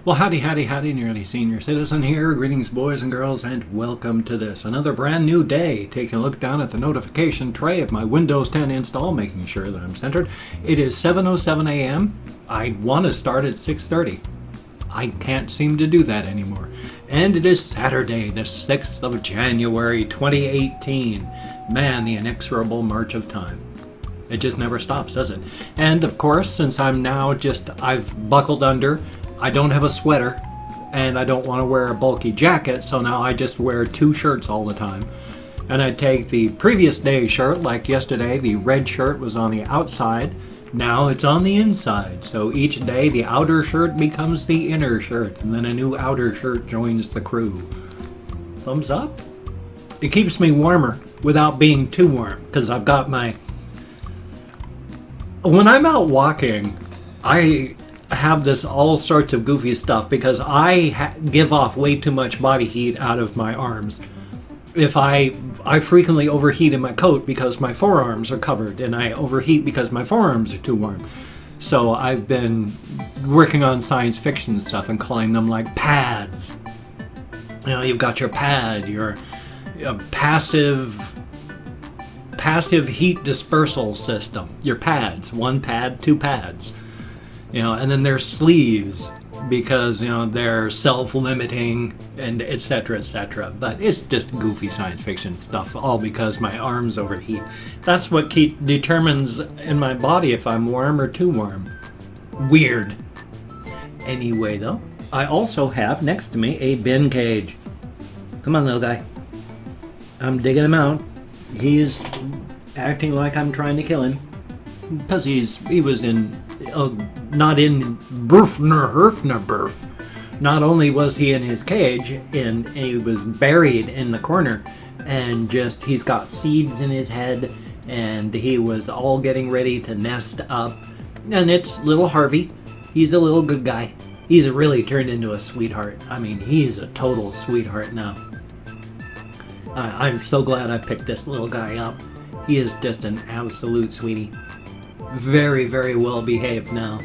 Well, howdy, howdy, howdy, nearly senior citizen here. Greetings, boys and girls, and welcome to this. Another brand new day. Taking a look down at the notification tray of my Windows 10 install, making sure that I'm centered. It is 7:07 a.m. I want to start at 6:30. I can't seem to do that anymore. And it is Saturday, the 6th of January, 2018. Man, the inexorable march of time. It just never stops, does it? And of course, since I've buckled under, I don't have a sweater, and I don't want to wear a bulky jacket, so now I just wear 2 shirts all the time. And I take the previous day's shirt, like yesterday, the red shirt was on the outside, now it's on the inside. So each day the outer shirt becomes the inner shirt, and then a new outer shirt joins the crew. Thumbs up? It keeps me warmer without being too warm, because I've got my... When I'm out walking, I have this all sorts of goofy stuff because I give off way too much body heat out of my arms. If I frequently overheat in my coat because my forearms are covered, and I overheat because my forearms are too warm. So I've been working on science fiction stuff and calling them like pads. You know, you've got your pad, your passive heat dispersal system, your pads, 1 pad, 2 pads. You know, and then there's sleeves because, you know, they're self-limiting and etc, etc. But it's just goofy science fiction stuff, all because my arms overheat. That's what determines in my body if I'm warm or too warm. Weird. Anyway, though, I also have next to me a bin cage. Come on, little guy. I'm digging him out. He's acting like I'm trying to kill him because he was in... not in birth. Not only was he in his cage, and he was buried in the corner, and just he's got seeds in his head, and he was all getting ready to nest up. And it's little Harvey. He's a little good guy. He's really turned into a sweetheart. I mean, he's a total sweetheart now. I'm so glad I picked this little guy up. He is just an absolute sweetie. Very, very well behaved now.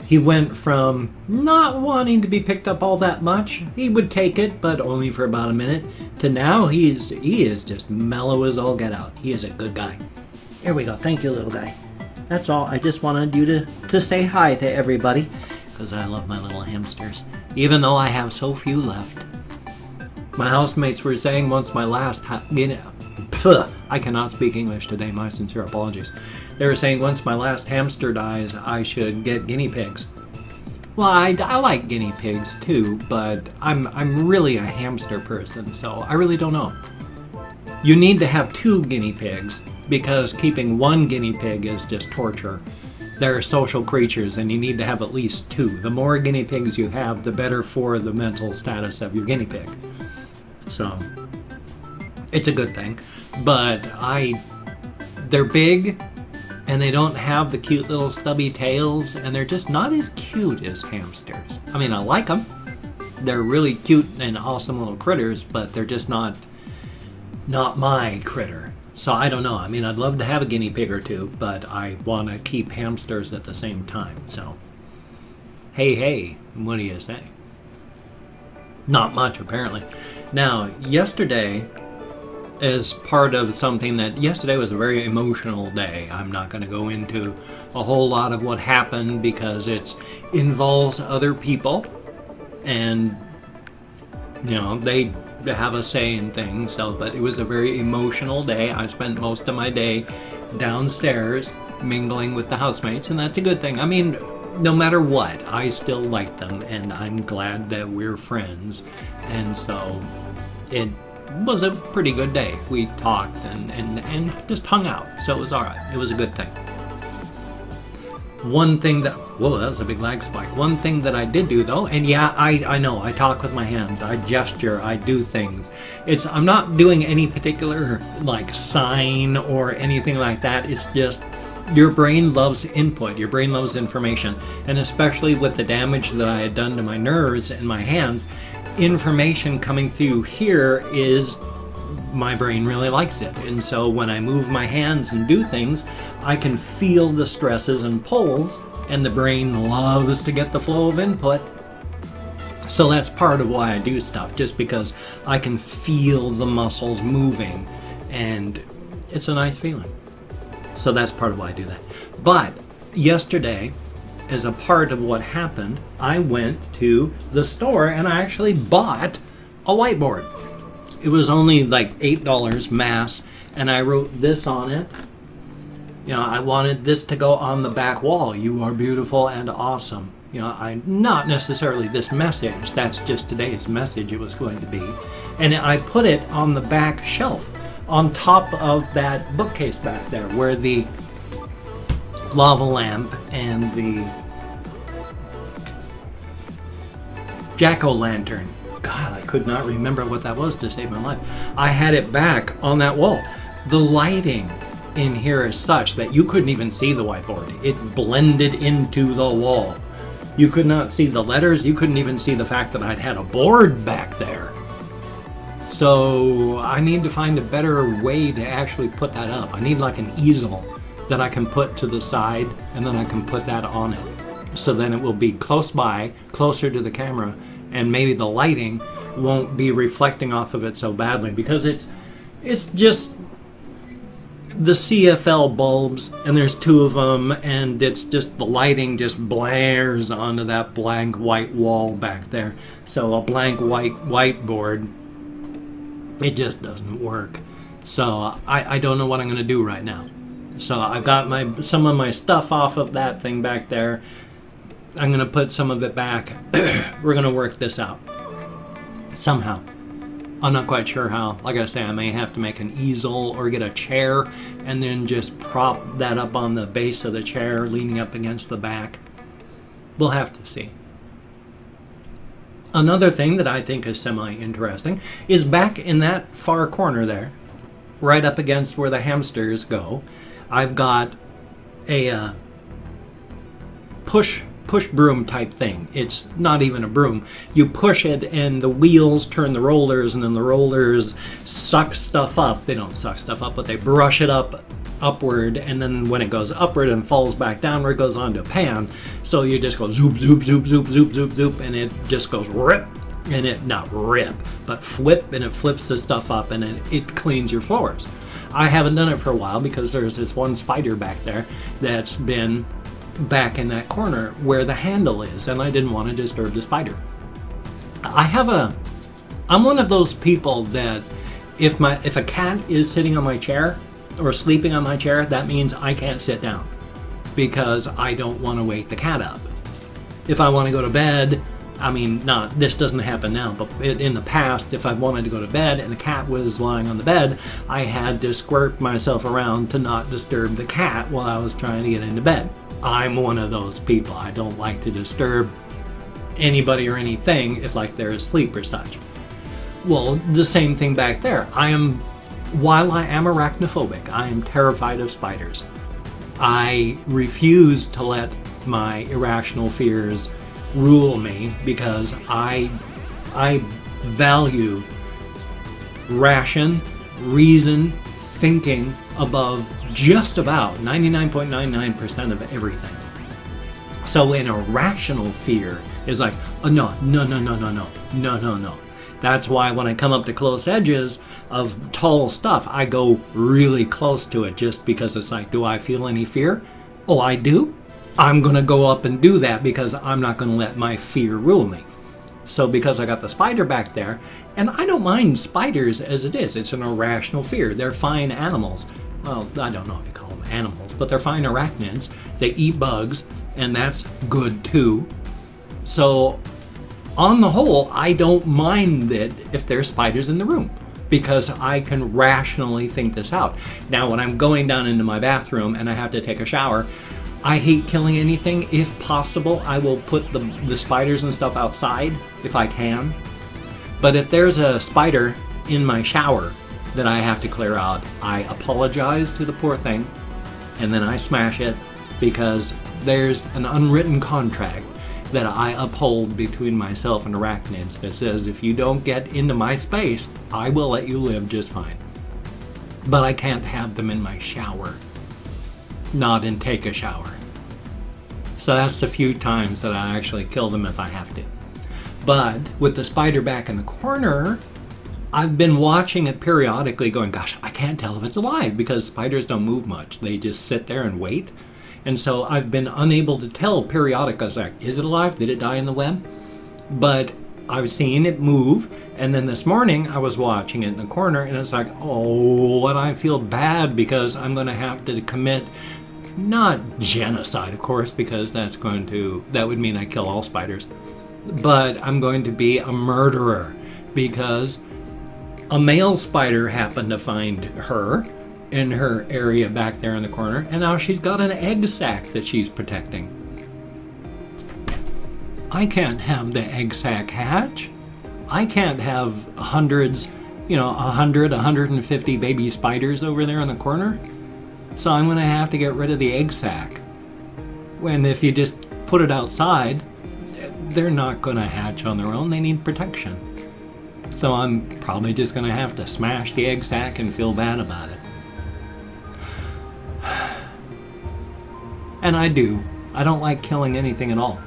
He went from not wanting to be picked up all that much, he would take it, but only for about a minute, to now he is just mellow as all get out. He is a good guy. There we go. Thank you, little guy. That's all. I just wanted you to say hi to everybody, because I love my little hamsters, even though I have so few left. My housemates were saying once my last I cannot speak English today, my sincere apologies. They were saying once my last hamster dies, I should get guinea pigs. Well, I like guinea pigs too, but I'm really a hamster person, so I really don't know. You need to have 2 guinea pigs, because keeping 1 guinea pig is just torture. They're social creatures, and you need to have at least 2. The more guinea pigs you have, the better for the mental status of your guinea pig. So, it's a good thing. But they're big, and they don't have the cute little stubby tails, and they're just not as cute as hamsters. I mean, I like them. They're really cute and awesome little critters, but they're just not my critter. So I don't know. I mean, I'd love to have a guinea pig or 2, but I want to keep hamsters at the same time. So, hey, what do you say? Not much, apparently. Now, yesterday, as part of something that yesterday was a very emotional day. I'm not going to go into a whole lot of what happened because it involves other people, and you know, they have a say in things. So, but it was a very emotional day. I spent most of my day downstairs mingling with the housemates, and that's a good thing. I mean, no matter what, I still like them, and I'm glad that we're friends. And so it was a pretty good day. We talked and just hung out, so it was alright. It was a good thing. One thing that... Whoa, that was a big lag spike. One thing that I did do, though, and yeah, I know, I talk with my hands, I gesture, I do things. I'm not doing any particular, like, sign or anything like that. It's just... Your brain loves input. Your brain loves information. And especially with the damage that I had done to my nerves and my hands, information coming through here is... my brain really likes it. And so when I move my hands and do things, I can feel the stresses and pulls, and the brain loves to get the flow of input. So that's part of why I do stuff, just because I can feel the muscles moving, and it's a nice feeling. So that's part of why I do that. But yesterday, as a part of what happened, I went to the store and I actually bought a whiteboard. It was only like $8 mass, and I wrote this on it. You know, I wanted this to go on the back wall. You are beautiful and awesome. You know, not necessarily this message. That's just today's message it was going to be. And I put it on the back shelf, on top of that bookcase back there, where the lava lamp and the jack-o'-lantern. God, I could not remember what that was to save my life. I had it back on that wall. The lighting in here is such that you couldn't even see the whiteboard. It blended into the wall. You could not see the letters. You couldn't even see the fact that I'd had a board back there. So I need to find a better way to actually put that up. I need like an easel that I can put to the side, and then I can put that on it. So then it will be close by, closer to the camera, and maybe the lighting won't be reflecting off of it so badly, because it's just the CFL bulbs, and there's 2 of them, and it's just the lighting just blares onto that blank white wall back there. So a blank white whiteboard, it just doesn't work. So I don't know what I'm going to do right now. So I've got some of my stuff off of that thing back there. I'm going to put some of it back. We're going to work this out somehow. I'm not quite sure how. Like I say, I may have to make an easel or get a chair and then just prop that up on the base of the chair, leaning up against the back. We'll have to see. Another thing that I think is semi-interesting is back in that far corner there, right up against where the hamsters go, I've got a push broom type thing. It's not even a broom. You push it and the wheels turn the rollers, and then the rollers suck stuff up. They don't suck stuff up, but they brush it upward, and then when it goes upward and falls back downward, it goes onto a pan. So you just go zoop, zoop, zoop, zoop, zoop, zoop, zoop, and it just goes rip, and it, not rip, but flip, and it flips the stuff up, and it cleans your floors. I haven't done it for a while because there's this one spider back there that's been back in that corner where the handle is, and I didn't want to disturb the spider. I'm one of those people that if a cat is sitting on my chair or sleeping on my chair, that means I can't sit down because I don't want to wake the cat up. If I want to go to bed, I mean, this doesn't happen now, but in the past, if I wanted to go to bed and the cat was lying on the bed, I had to squirt myself around to not disturb the cat while I was trying to get into bed. I'm one of those people. I don't like to disturb anybody or anything if they're asleep or such. Well, the same thing back there. While I am arachnophobic, I am terrified of spiders. I refuse to let my irrational fears rule me because I value reason, thinking above just about 99.99% of everything. So an irrational fear is like, oh, no. That's why when I come up to close edges of tall stuff, I go really close to it just because it's like, do I feel any fear? Oh, I do? I'm going to go up and do that because I'm not going to let my fear rule me. So because I got the spider back there, and I don't mind spiders as it is, it's an irrational fear. They're fine animals. Well, I don't know if you call them animals, but they're fine arachnids. They eat bugs, and that's good too. So on the whole, I don't mind that if there's spiders in the room because I can rationally think this out. Now, when I'm going down into my bathroom and I have to take a shower, I hate killing anything. If possible, I will put the spiders and stuff outside if I can. But if there's a spider in my shower that I have to clear out, I apologize to the poor thing, and then I smash it because there's an unwritten contract that I uphold between myself and arachnids that says if you don't get into my space, I will let you live just fine. But I can't have them in my shower. Not and take a shower. So that's the few times that I actually kill them if I have to. But with the spider back in the corner, I've been watching it periodically going, gosh, I can't tell if it's alive because spiders don't move much. They just sit there and wait. And so I've been unable to tell periodically. I was like, is it alive? Did it die in the web? But I've seen it move. And then this morning I was watching it in the corner and it's like, oh, and I feel bad because I'm going to have to commit, not genocide, of course, because that would mean I kill all spiders. But I'm going to be a murderer because a male spider happened to find her in her area back there in the corner, and now she's got an egg sac that she's protecting. I can't have the egg sac hatch. I can't have hundreds, 100, 150 baby spiders over there in the corner. So I'm going to have to get rid of the egg sac. When if you just put it outside, they're not going to hatch on their own. They need protection. So I'm probably just going to have to smash the egg sac and feel bad about it. And I do. I don't like killing anything at all.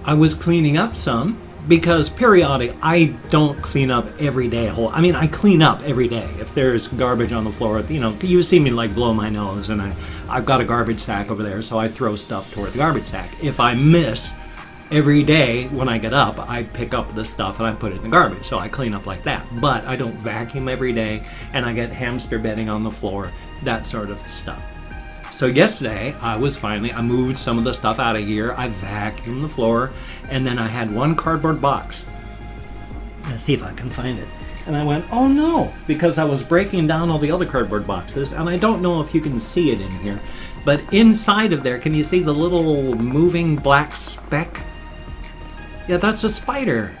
I was cleaning up some because periodic, I don't clean up every day. I clean up every day. If there's garbage on the floor, you see me like blow my nose, and I've got a garbage sack over there, so I throw stuff toward the garbage sack. If I miss, every day when I get up, I pick up the stuff and I put it in the garbage. So I clean up like that. But I don't vacuum every day, and I get hamster bedding on the floor, that sort of stuff. So yesterday, I moved some of the stuff out of here. I vacuumed the floor, and then I had one cardboard box. Let's see if I can find it. And I went, oh no, because I was breaking down all the other cardboard boxes, and I don't know if you can see it in here, but inside of there, can you see the little moving black speck? Yeah, that's a spider.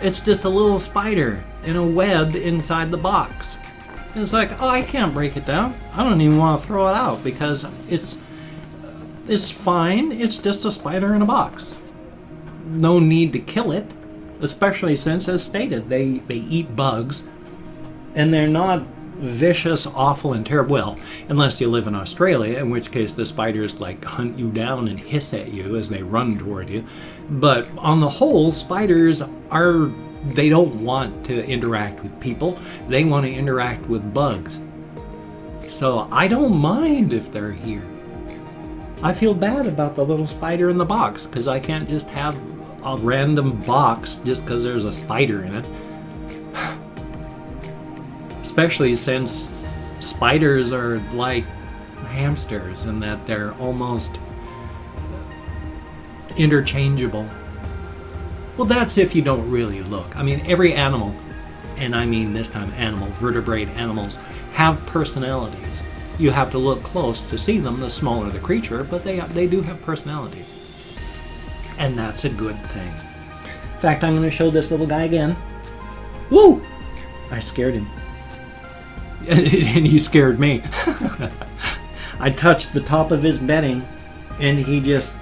It's just a little spider in a web inside the box. And it's like, oh, I can't break it down. I don't even want to throw it out because it's fine. It's just a spider in a box. No need to kill it, especially since, as stated, they eat bugs, and they're not vicious, awful, and terrible. Well, unless you live in Australia, in which case the spiders like hunt you down and hiss at you as they run toward you. But on the whole, spiders they don't want to interact with people. They want to interact with bugs. So I don't mind if they're here. I feel bad about the little spider in the box because I can't just have a random box just because there's a spider in it. Especially since spiders are like hamsters in that they're almost interchangeable. Well, that's if you don't really look. I mean, every animal, and I mean this time animal, vertebrate animals, have personalities. You have to look close to see them, the smaller the creature, but they do have personalities. And that's a good thing. In fact, I'm going to show this little guy again. Woo! I scared him. And he scared me. I touched the top of his bedding, and he just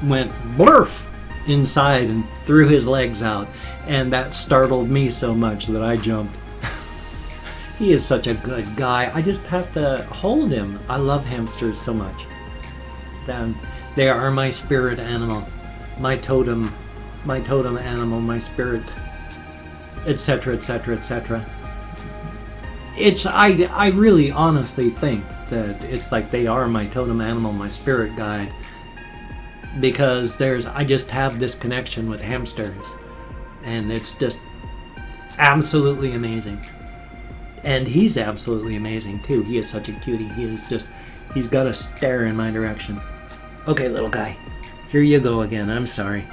went blurf inside and threw his legs out, and that startled me so much that I jumped. He is such a good guy. I just have to hold him. I love hamsters so much. They are my spirit animal, my totem animal, my spirit, etc., etc., etc. I really honestly think that it's like they are my totem animal, my spirit guide, because I just have this connection with hamsters, and it's just absolutely amazing. And he's absolutely amazing too. He is such a cutie. He's got a stare in my direction. Okay, little guy, here you go again. I'm sorry.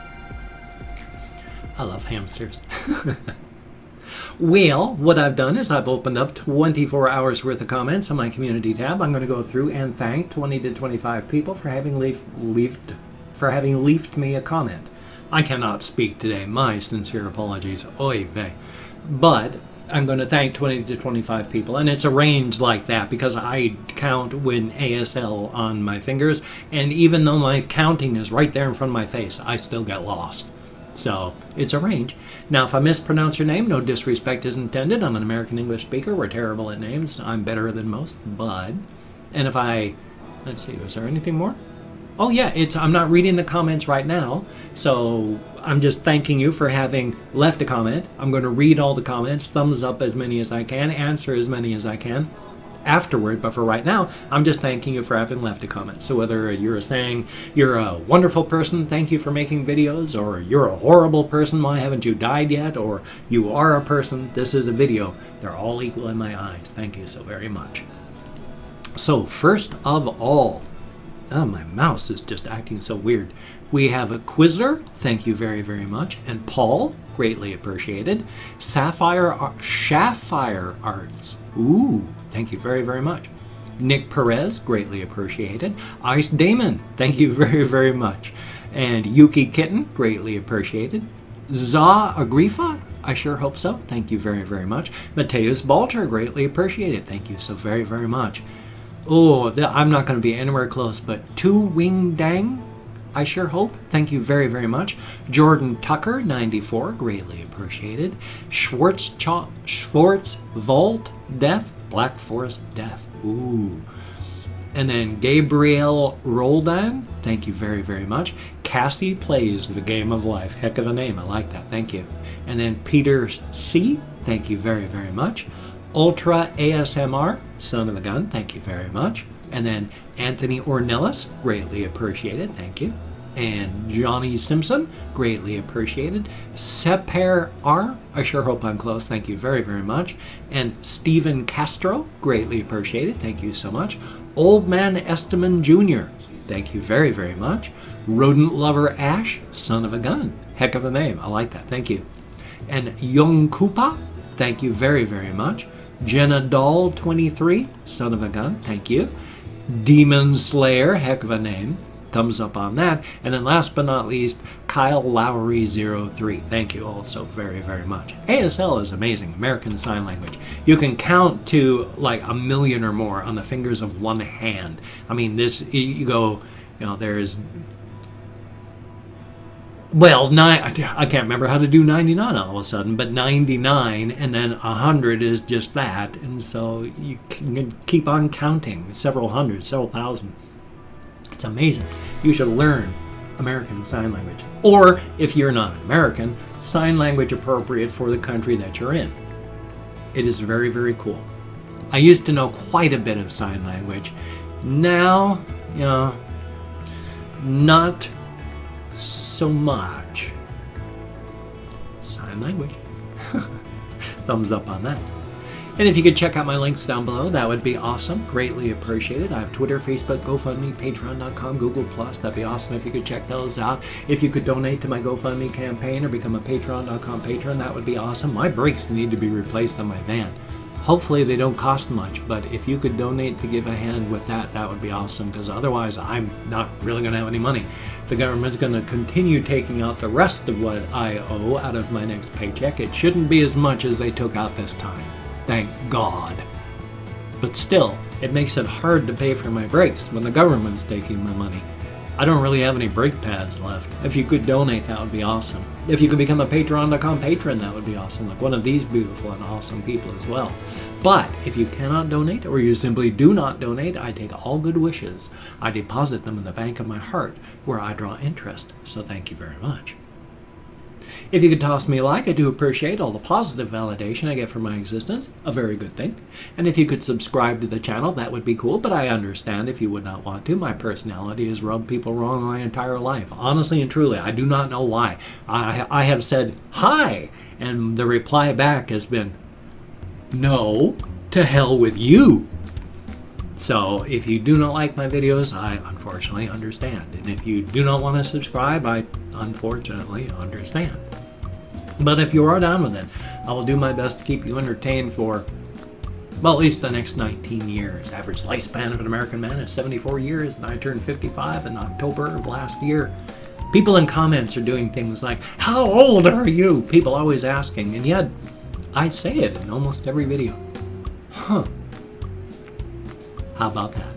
I love hamsters. Well, what I've done is I've opened up 24 hours worth of comments on my community tab. I'm going to go through and thank 20 to 25 people for having left me a comment. I cannot speak today. My sincere apologies. Oy vey. But I'm going to thank 20 to 25 people, and it's a range like that because I count with ASL on my fingers, and even though my counting is right there in front of my face, I still get lost. So it's a range. Now, if I mispronounce your name, no disrespect is intended. I'm an American English speaker. We're terrible at names. I'm better than most, but... And if let's see, is there anything more? Oh yeah, I'm not reading the comments right now, so I'm just thanking you for having left a comment. I'm going to read all the comments, thumbs up as many as I can, answer as many as I can afterward, but for right now, I'm just thanking you for having left a comment. So whether you're saying you're a wonderful person, thank you for making videos, or you're a horrible person, why haven't you died yet, or you are a person, this is a video, they're all equal in my eyes. Thank you so very much. So first of all, oh, my mouse is just acting so weird. We have a Quizzer, thank you very, very much. And Paul, greatly appreciated. Sapphire Arts, ooh, thank you very, very much. Nick Perez, greatly appreciated. Ice Damon, thank you very, very much. And Yuki Kitten, greatly appreciated. Za Agrifa, I sure hope so, thank you very, very much. Mateus Balcher, greatly appreciated, thank you so very, very much. Oh, I'm not going to be anywhere close, but Tu Wing Dang, I sure hope. Thank you very, very much. Jordan Tucker, 94, greatly appreciated. Schwartz Vault Death, Black Forest Death, ooh. And then Gabriel Roldan, thank you very, very much. Cassie Plays the Game of Life, heck of a name, I like that, thank you. And then Peter C, thank you very, very much. Ultra ASMR, son of a gun, thank you very much. And then Anthony Ornelas, greatly appreciated, thank you. And Johnny Simpson, greatly appreciated. Seper R, I sure hope I'm close, thank you very, very much. And Stephen Castro, greatly appreciated, thank you so much. Old Man Esteman Jr., thank you very, very much. Rodent Lover Ash, son of a gun, heck of a name, I like that, thank you. And Young Koopa, thank you very, very much. Jenna Doll 23, son of a gun, thank you. Demon Slayer, heck of a name, thumbs up on that. And then last but not least, Kyle Lowry 03, thank you also very, very much. ASL is amazing, American Sign Language. You can count to like 1 million or more on the fingers of one hand. I mean, this, you go, you know, there's, well, I can't remember how to do 99 all of a sudden, but 99 and then 100 is just that. And so you can keep on counting, several hundred, several thousand. It's amazing. You should learn American Sign Language. Or, if you're not American, sign language appropriate for the country that you're in. It is very, very cool. I used to know quite a bit of sign language. Now, you know, not so much. Sign language. Thumbs up on that. And if you could check out my links down below, that would be awesome. Greatly appreciated. I have Twitter, Facebook, GoFundMe, Patreon.com, Google+. That'd be awesome if you could check those out. If you could donate to my GoFundMe campaign or become a Patreon.com patron, that would be awesome. My brakes need to be replaced on my van. Hopefully they don't cost much, but if you could donate to give a hand with that, that would be awesome, because otherwise I'm not really going to have any money. The government's going to continue taking out the rest of what I owe out of my next paycheck. It shouldn't be as much as they took out this time. Thank God. But still, it makes it hard to pay for my brakes when the government's taking my money. I don't really have any brake pads left. If you could donate, that would be awesome. If you could become a Patreon.com patron, that would be awesome, like one of these beautiful and awesome people as well. But if you cannot donate, or you simply do not donate, I take all good wishes. I deposit them in the bank of my heart, where I draw interest. So thank you very much. If you could toss me a like, I do appreciate all the positive validation I get from my existence, a very good thing. And if you could subscribe to the channel, that would be cool, but I understand if you would not want to. My personality has rubbed people wrong my entire life. Honestly and truly, I do not know why. I have said, hi, and the reply back has been, no, to hell with you. So if you do not like my videos, I unfortunately understand. And if you do not want to subscribe, I unfortunately understand. But if you are down with it, I will do my best to keep you entertained for, well, at least the next 19 years. Average lifespan of an American man is 74 years, and I turned 55 in October of last year. People in comments are doing things like, how old are you? People always asking, and yet I say it in almost every video. Huh. How about that?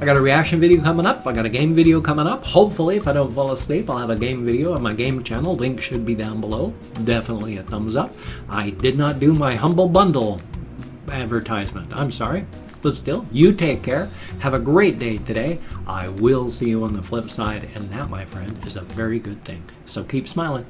I got a reaction video coming up. I got a game video coming up. Hopefully, if I don't fall asleep, I'll have a game video on my game channel. Link should be down below. Definitely a thumbs up. I did not do my Humble Bundle advertisement. I'm sorry. But still, you take care. Have a great day today. I will see you on the flip side, and that, my friend, is a very good thing. So keep smiling.